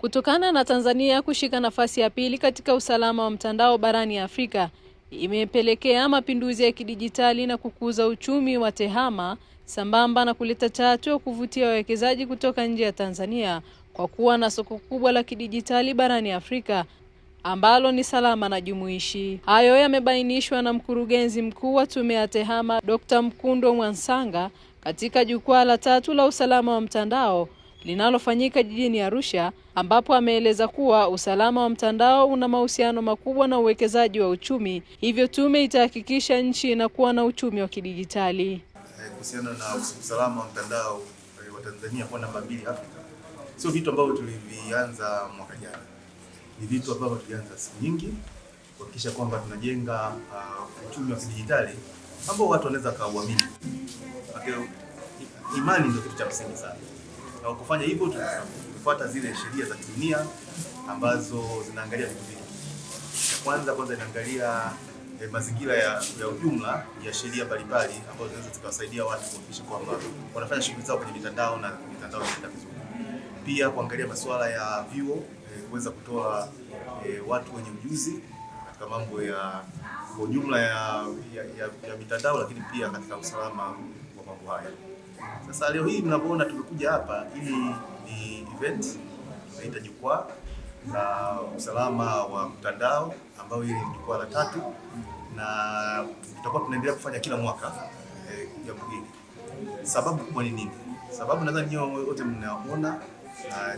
Kutokana na Tanzania kushika nafasi ya pili katika usalama wa mtandao barani Afrika, imepelekea mapinduzi ya kidijitali na kukuza uchumi wa tehama sambamba na kuleta chachu ya kuvutia wawekezaji kutoka nje ya Tanzania kwa kuwa na soko kubwa la kidijitali barani Afrika ambalo ni salama na jumuishi. Hayo yamebainishwa na mkurugenzi mkuu wa tume ya tehama Dr. Mkundo Mwansanga katika jukwaa la 3 la usalama wa mtandao linalofanyika jijini Arusha, ambapo ameeleza kuwa usalama wa mtandao una mahusiano makubwa na uwekezaji wa uchumi, hivyo tume itahakikisha nchi inakuwa na uchumi wa kidijitali. Kuhusiana na usalama wa mtandao wa Tanzania kwa namba 2 Afrika, sio vitu ambavyo tulivianza mwaka jana. Ni vitu ambavyo tulianza siku nyingi kuhakikisha kwamba tunajenga uchumi wa kidijitali ambao watu wanaweza kuamini. Imani ndio kitu cha msingi sana. Na kufanya hivyo tunafuata zile sheria za dunia ambazo zinaangalia vitu vingi. Kwanza inaangalia mazingira ya ujumla ya sheria mbalimbali ambazo zinaweza zikawasaidia watu kuhakikisha kwamba wanafanya shughuli zao kwenye mitandao na mitandao inaenda vizuri. Pia kuangalia masuala ya vyuo kuweza kutoa watu wenye ujuzi katika mambo ya ujumla ya mitandao, lakini pia katika usalama wa mambo haya. Sasa leo hii mnapoona tumekuja hapa, hili ni event inaitwa Jukwaa la usalama wa mtandao, ambayo hili ni jukwaa la 3 na tutakuwa tunaendelea kufanya kila mwaka jambo hili. Sababu kubwa ni nini? Sababu nadhani nyinyi wote mnaona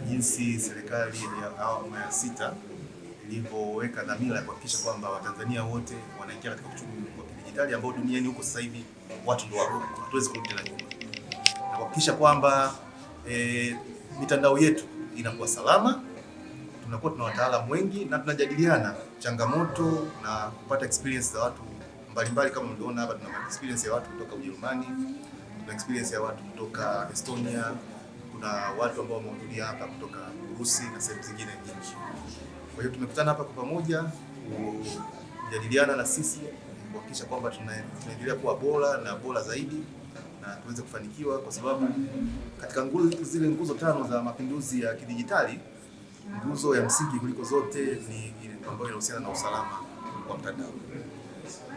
jinsi serikali ya awamu ya 6 ilivyoweka dhamira ya kuhakikisha kwamba Watanzania wote wanaingia katika uchumi wa kidijitali ambao duniani huko sasa hivi watu ndio wako. Hatuwezi kurudi tena nyuma. Na kuhakikisha kwamba mitandao yetu inakuwa salama, tunakuwa tuna wataalamu wengi na tunajadiliana changamoto na kupata experience za watu mbalimbali. Kama mliona hapa, tuna experience ya watu kutoka Ujerumani, tuna experience ya watu kutoka Estonia, kuna watu ambao wamehudhuria hapa kutoka Urusi na sehemu zingine nyingi. Kwa hiyo tumekutana hapa kwa pamoja kujadiliana na sisi kuhakikisha kwamba tunaendelea kuwa bora zaidi na tuweze kufanikiwa, kwa sababu katika zile nguzo 5 za mapinduzi ya kidijitali, nguzo ya msingi kuliko zote ni ile ambayo inahusiana na usalama wa mtandao.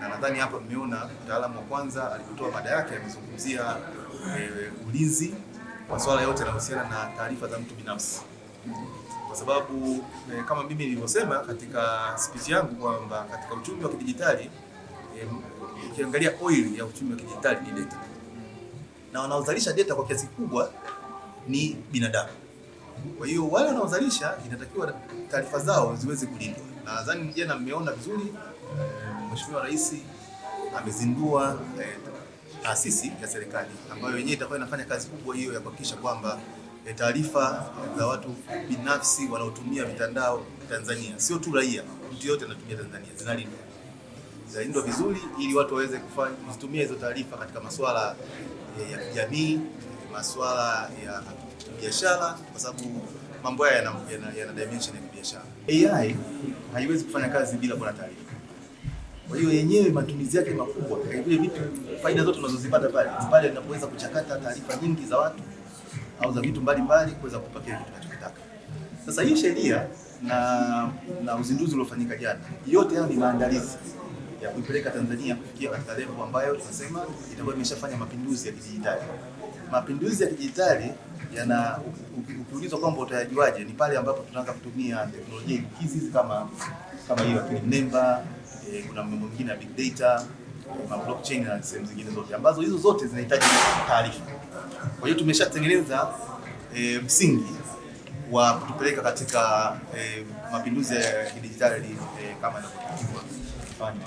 Na nadhani hapa mmeona mtaalamu wa kwanza alipotoa mada yake amezungumzia ulinzi, masuala yote yanayohusiana na taarifa za mtu binafsi. Kwa sababu kama mimi nilivyosema katika speech yangu kwamba katika uchumi wa kidijitali ukiangalia oil ya uchumi wa kidijitali ni data. Na wanaozalisha data kwa kiasi kubwa ni binadamu. Kwa hiyo wale wanaozalisha inatakiwa taarifa zao ziweze kulindwa. Na nadhani jana mmeona vizuri Mheshimiwa Rais amezindua taasisi ya serikali ambayo yenyewe itakuwa inafanya kazi kubwa hiyo ya kuhakikisha kwamba taarifa za watu binafsi wanaotumia mitandao Tanzania, sio tu raia, mtu yote anatumia Tanzania, zinalindwa vizuri ili watu waweze kutumia hizo taarifa katika masuala ya kijamii, masuala ya biashara, kwa sababu mambo haya yana dimension ya biashara. AI haiwezi kufanya kazi bila kuwa na taarifa. Kwa hiyo yenyewe matumizi yake makubwa, vile vitu faida zote tunazozipata pale tunapoweza kuchakata taarifa nyingi za watu au za vitu mbalimbali kuweza kupatia kitu tunachotaka. Sasa hii sheria na uzinduzi uliofanyika jana, yote hayo ni maandalizi ya kuipeleka Tanzania kufikia katika level ambayo tunasema itakuwa imeshafanya mapinduzi ya kidijitali. Mapinduzi ya kidijitali ukiulizwa kwamba utayajuaje, ni pale ambapo tunaanza kutumia teknolojia hizi kama hiyo akili mnemba, kuna mambo mengine ya big data, blockchain na sehemu zingine zote ambazo hizo zote zinahitaji taarifa. Kwa hiyo tumeshatengeneza msingi wa kutupeleka katika mapinduzi ya kidijitali kama inavyotakiwa kufanya.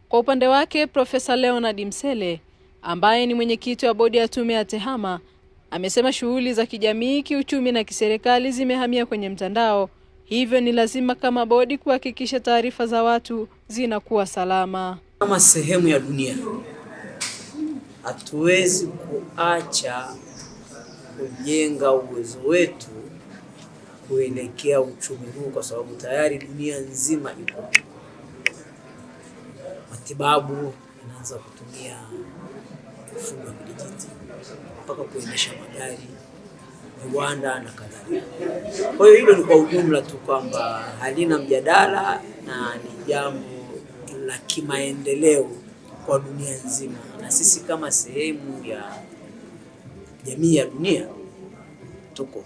Kwa upande wake, Profesa Leonard Msele ambaye ni mwenyekiti wa bodi ya tume ya tehama amesema shughuli za kijamii, kiuchumi na kiserikali zimehamia kwenye mtandao, hivyo ni lazima kama bodi kuhakikisha taarifa za watu zinakuwa salama. Kama sehemu ya dunia, hatuwezi kuacha kujenga uwezo wetu kuelekea uchumi huu, kwa sababu tayari dunia nzima iko. Matibabu inaanza kutumia mfumo wa kidijitali mpaka kuendesha magari, viwanda na kadhalika. Kwa hiyo hilo ni kwa ujumla tu kwamba halina mjadala na ni jambo la kimaendeleo kwa dunia nzima, na sisi kama sehemu ya jamii ya dunia tuko.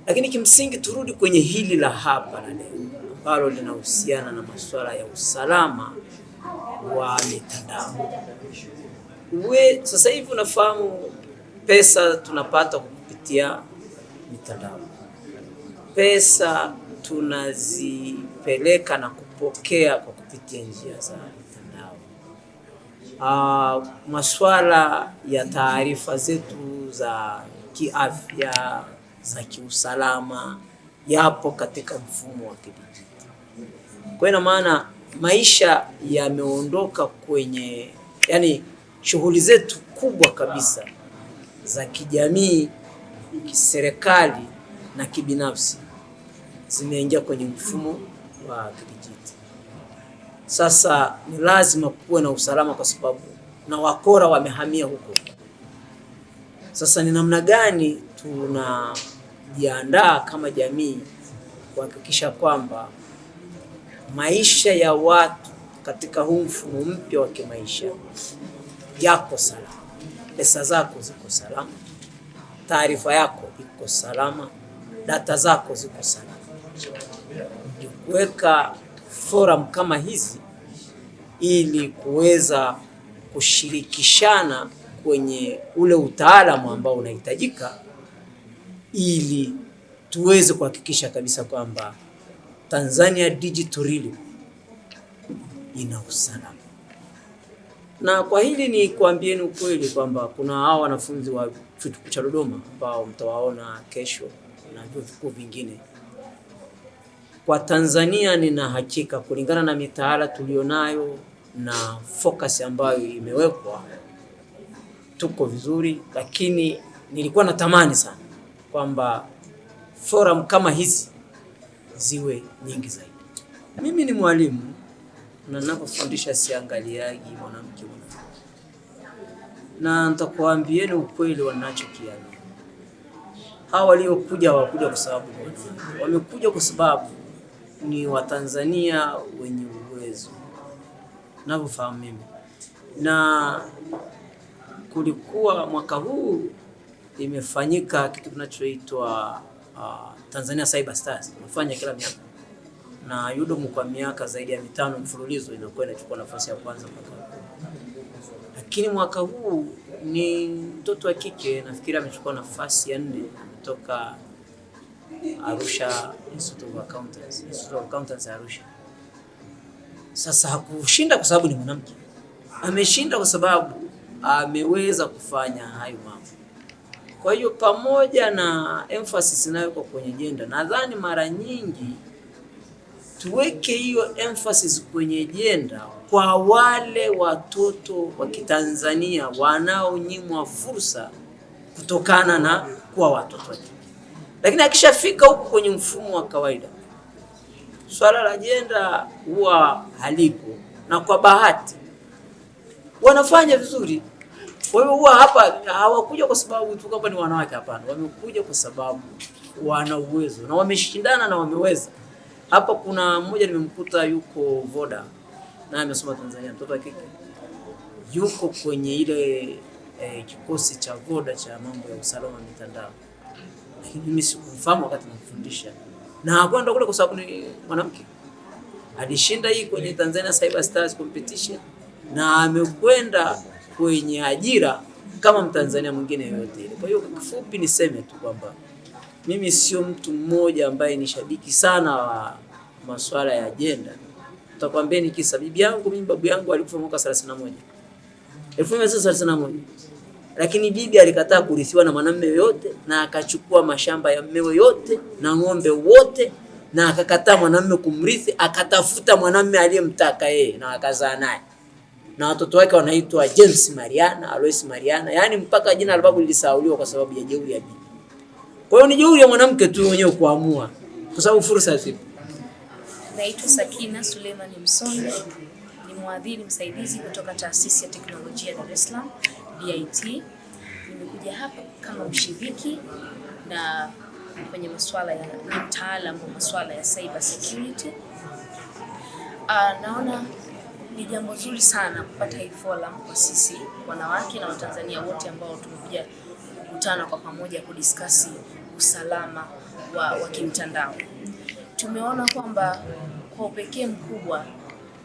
Lakini kimsingi turudi kwenye hili la hapa la leo ambalo linahusiana na masuala ya usalama wa mitandao. Sasa hivi unafahamu pesa tunapata kupitia mitandao. Pesa tunazipeleka na kupokea kwa kupitia njia za mitandao. Masuala ya taarifa zetu za kiafya, za kiusalama yapo katika mfumo wa kidijitali. Kwa ina maana maisha yameondoka kwenye, yani shughuli zetu kubwa kabisa za kijamii, kiserikali na kibinafsi zimeingia kwenye mfumo wa kidijitali. Sasa ni lazima kuwe na usalama kwa sababu na wakora wamehamia huko. Sasa ni namna gani tunajiandaa kama jamii kuhakikisha kwamba maisha ya watu katika huu mfumo mpya wa kimaisha yako salama, pesa zako ziko salama, taarifa yako iko salama, data zako ziko salama. Ni kuweka forum kama hizi ili kuweza kushirikishana kwenye ule utaalamu ambao unahitajika ili tuweze kuhakikisha kabisa kwamba Tanzania digital realm ina usalama. Na kwa hili ni kuambieni ukweli kwamba kuna hao wanafunzi wa chuo kikuu cha Dodoma ambao mtawaona kesho na vyuo vikuu vingine. Kwa Tanzania nina hakika kulingana na mitaala tulionayo na focus ambayo imewekwa tuko vizuri, lakini nilikuwa natamani sana kwamba forum kama hizi ziwe nyingi zaidi. Mimi ni mwalimu na ninapofundisha siangaliagi mwanamke mwanamke. Na nitakwambieni ukweli wanachokiana. Hao waliokuja hawakuja kwa sababu wamekuja kwa sababu ni Watanzania wenye uwezo. Ninavyofahamu mimi. Na kulikuwa mwaka huu imefanyika kitu kinachoitwa Tanzania Cyber Stars. Tunafanya kila miaka. Na yudomu kwa miaka zaidi ya 5 mfululizo inakuwa inachukua nafasi ya kwanza mpaka. Lakini mwaka huu ni mtoto wa kike nafikiri amechukua nafasi ya 4 kutoka Arusha Institute of Accountants Arusha. Sasa hakushinda kwa sababu ni mwanamke. Ameshinda kwa sababu ameweza kufanya hayo mambo. Kwa hiyo pamoja na emphasis inayowekwa kwenye gender, nadhani mara nyingi tuweke hiyo emphasis kwenye gender kwa wale watoto wa Kitanzania wanaonyimwa fursa kutokana na kuwa watoto wa kike. Lakini akishafika huko kwenye mfumo wa kawaida, swala la gender huwa halipo, na kwa bahati wanafanya vizuri. Kwa hiyo huwa hapa hawakuja kwa sababu tu kwamba ni wanawake, hapana. Wamekuja kwa sababu wana uwezo na wameshindana na wameweza. Hapa kuna mmoja nimemkuta yuko Voda na amesoma Tanzania, mtoto wa kike. Yuko kwenye ile kikosi cha Voda cha mambo ya usalama mitandao. Lakini mimi sikumfahamu wakati namfundisha. Na hakwenda kule kwa sababu ni mwanamke. Alishinda hii kwenye Tanzania Cyber Stars competition na amekwenda kwenye ajira kama Mtanzania mwingine yoyote ile. Kwa hiyo kifupi niseme tu kwamba mimi sio mtu mmoja ambaye ni shabiki sana wa masuala ya gender. Nitakwambieni kisa. Bibi yangu, mimi babu yangu alikufa mwaka 31. 1931. Lakini bibi alikataa kurithiwa na mwanamume yote na akachukua mashamba ya mmewe yote na ng'ombe wote na akakataa mwanamume kumrithi, akatafuta mwanamume aliyemtaka yeye na akazaa naye. Na watoto wake wanaitwa James Mariana, Alois Mariana, yani mpaka jina la babu lilisahauliwa kwa sababu ya jeuri ya bibi. Kwa hiyo ni jeuri ya mwanamke tu mwenyewe kuamua kwa sababu fursa zipo. Naitwa Sakina Suleiman Msonde, ni mwadhiri msaidizi kutoka Taasisi ya Teknolojia Dar es Salaam, DIT. Nimekuja hapa kama mshiriki na kwenye masuala ya ni mtaalamu wa masuala ya cyber security. Naona ni jambo zuri sana kupata hii forum kwa sisi wanawake na Watanzania wote ambao tumekuja kukutana kwa pamoja kudiskasi usalama wa kimtandao. Tumeona kwamba kwa upekee mkubwa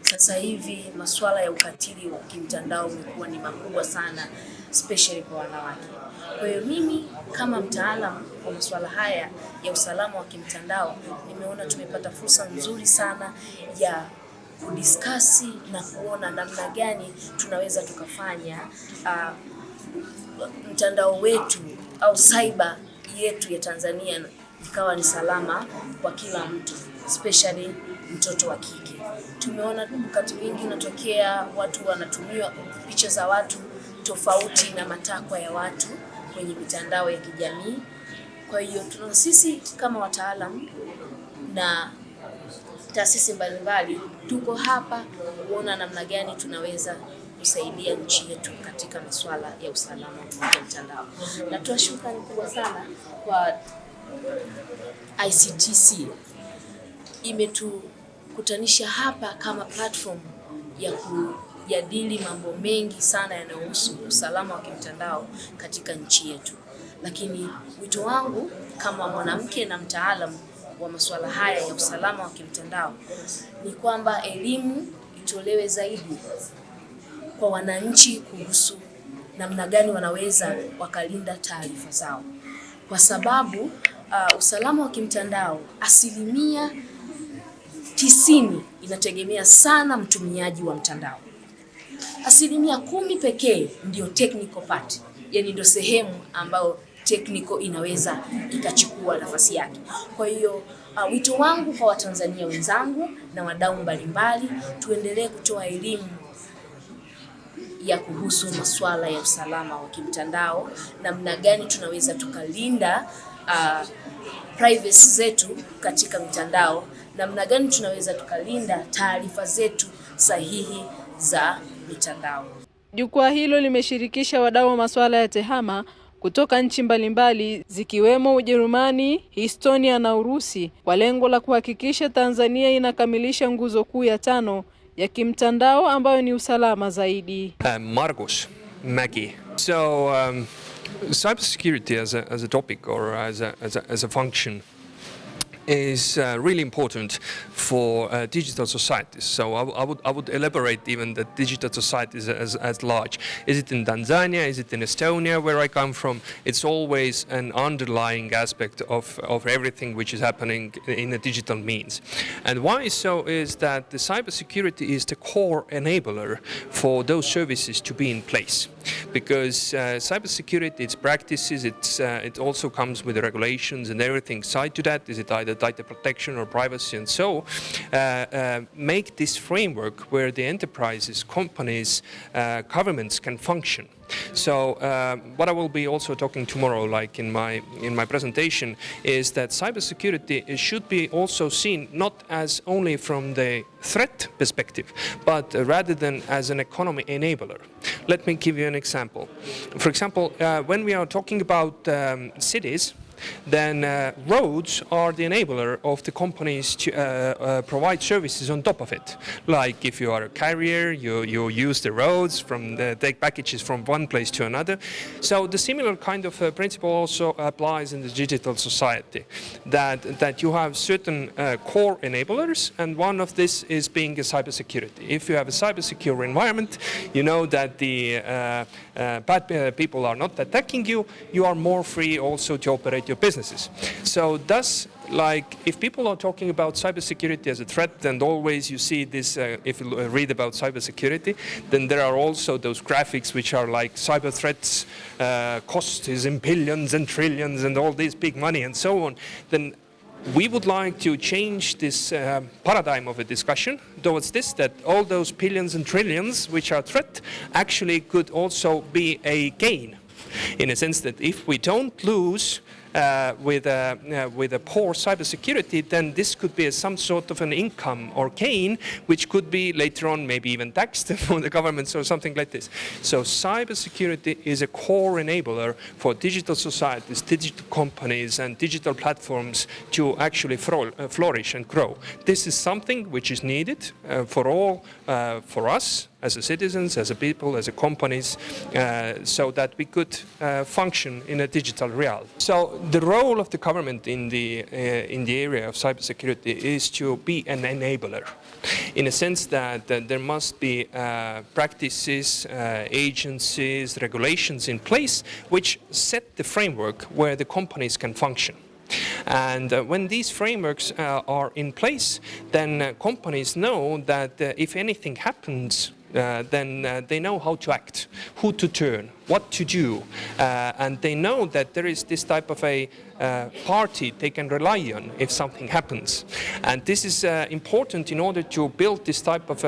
sasa hivi masuala ya ukatili wa kimtandao umekuwa ni makubwa sana, especially kwa wanawake. Kwa hiyo mimi kama mtaalamu wa masuala haya ya usalama wa kimtandao nimeona tumepata fursa nzuri sana ya kudiskasi na kuona namna gani tunaweza tukafanya mtandao wetu au cyber yetu ya Tanzania ikawa ni salama kwa kila mtu, especially mtoto wa kike. Tumeona wakati mwingi unatokea watu wanatumia picha za watu tofauti na matakwa ya watu kwenye mitandao ya kijamii. Kwa hiyo tuna sisi kama wataalamu na taasisi mbalimbali tuko hapa kuona namna gani tunaweza kusaidia nchi yetu katika masuala ya usalama wa mtandao. Natoa shukrani kubwa sana kwa ICTC, imetukutanisha hapa kama platform ya kujadili mambo mengi sana yanayohusu usalama wa kimtandao katika nchi yetu. Lakini wito wangu kama mwanamke na mtaalamu wa masuala haya ya usalama wa kimtandao ni kwamba elimu itolewe zaidi kwa wananchi kuhusu namna gani wanaweza wakalinda taarifa zao, kwa sababu usalama wa kimtandao 90% inategemea sana mtumiaji wa mtandao. 10% pekee ndio technical part, yani ndio sehemu ambayo technical inaweza ikachukua nafasi yake. Kwa hiyo wito wangu kwa Watanzania wenzangu na wadau mbalimbali, tuendelee kutoa elimu ya kuhusu masuala ya usalama wa kimtandao, namna gani tunaweza tukalinda privacy zetu katika mitandao, namna gani tunaweza tukalinda taarifa zetu sahihi za mitandao. Jukwaa hilo limeshirikisha wadau wa masuala ya tehama kutoka nchi mbalimbali zikiwemo Ujerumani, Estonia na Urusi kwa lengo la kuhakikisha Tanzania inakamilisha nguzo kuu ya 5 ya kimtandao ambayo ni usalama zaidi. Margus Mägi. So cybersecurity as a topic or as a function is really important for digital societies. So I would elaborate even that digital societies as large. Is it in Tanzania? Is it in Estonia, where I come from? It's always an underlying aspect of everything which is happening in a digital means. And why so is that the cybersecurity is the core enabler for those services to be in place. Because cybersecurity, its practices, it also comes with the regulations and everything side to that. Is it either data protection or privacy, and so make this framework where the enterprises, companies, governments can function. So what I will be also talking tomorrow, like in my presentation, is that cybersecurity should be also seen not as only from the threat perspective, but rather than as an economy enabler. Let me give you an example. For example, when we are talking about cities, then roads are the enabler of the companies to provide services on top of it. Like if you are a carrier, you use the roads take packages from one place to another. So the similar kind of principle also applies in the digital society, that you have certain core enablers, and one of this is being a cybersecurity. If you have a cybersecure environment, you know that the bad people are not attacking you. You are more free also to operate your businesses. So thus, like, if people are talking about cybersecurity as a threat, then always you see this, if you read about cybersecurity, then there are also those graphics which are like cyber threats, cost is in billions and trillions and all this big money and so on. Then we would like to change this paradigm of a discussion towards this, that all those billions and trillions which are threat actually could also be a gain, in a sense that if we don't lose with a poor cybersecurity, then this could be some sort of an income or gain, which could be later on maybe even taxed from the governments or something like this. So cybersecurity is a core enabler for digital societies, digital companies, and digital platforms to actually flourish and grow. This is something which is needed for all, for us as a citizens, as a people, as a companies, so that we could function in a digital realm. So the role of the government in the area of cybersecurity is to be an enabler, in a sense that there must be practices, agencies, regulations in place which set the framework where the companies can function. And when these frameworks are in place, then companies know that if anything happens, then they know how to act, who to turn, what to do, and they know that there is this type of a party they can rely on if something happens. And this is important in order to build this type of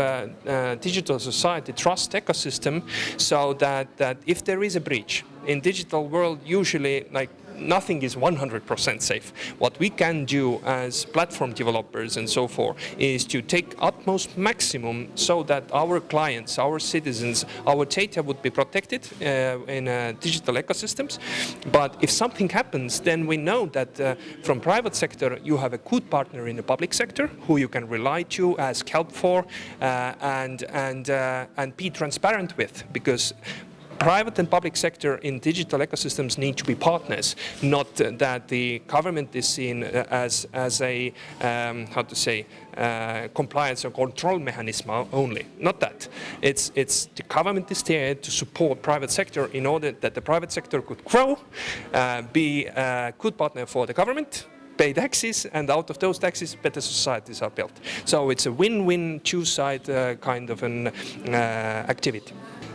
digital society trust ecosystem, so that if there is a breach in digital world, usually nothing is 100% safe. What we can do as platform developers and so forth is to take utmost maximum so that our clients, our citizens, our data would be protected in digital ecosystems. But if something happens, then we know that from private sector you have a good partner in the public sector who you can rely to, ask help for, and be transparent with, because private and public sector in digital ecosystems need to be partners, not that the government is seen as a, compliance or control mechanism only. Not that. It's the government is there to support private sector in order that the private sector could grow, be a good partner for the government, pay taxes, and out of those taxes, better societies are built. So it's a win-win, two-side kind of an activity.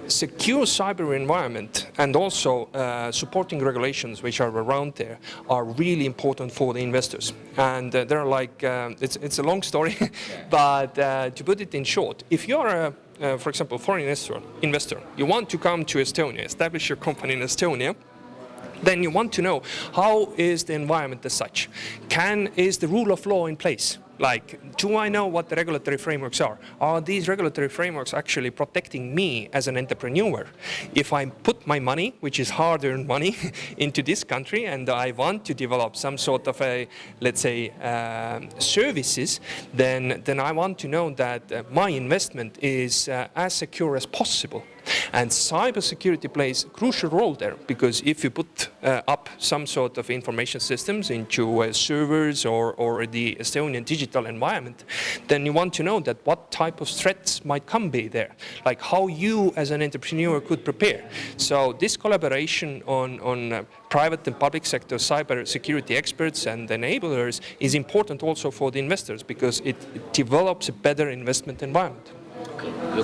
Secure cyber environment and also supporting regulations which are around there are really important for the investors. And they're it's a long story, but to put it in short, if you're for example, foreign investor, you want to come to Estonia, establish your company in Estonia, then you want to know how is the environment as such. Is the rule of law in place? Do I know what the regulatory frameworks are? Are these regulatory frameworks actually protecting me as an entrepreneur? If I put my money, which is hard-earned money, into this country and I want to develop some sort of a, let's say, services, then I want to know that my investment is as secure as possible. And cybersecurity plays a crucial role there, because if you put up some sort of information systems into servers or the Estonian digital environment, then you want to know that what type of threats might be there, like how you as an entrepreneur could prepare. So this collaboration on private and public sector cybersecurity experts and enablers is important also for the investors, because it develops a better investment environment. Okay.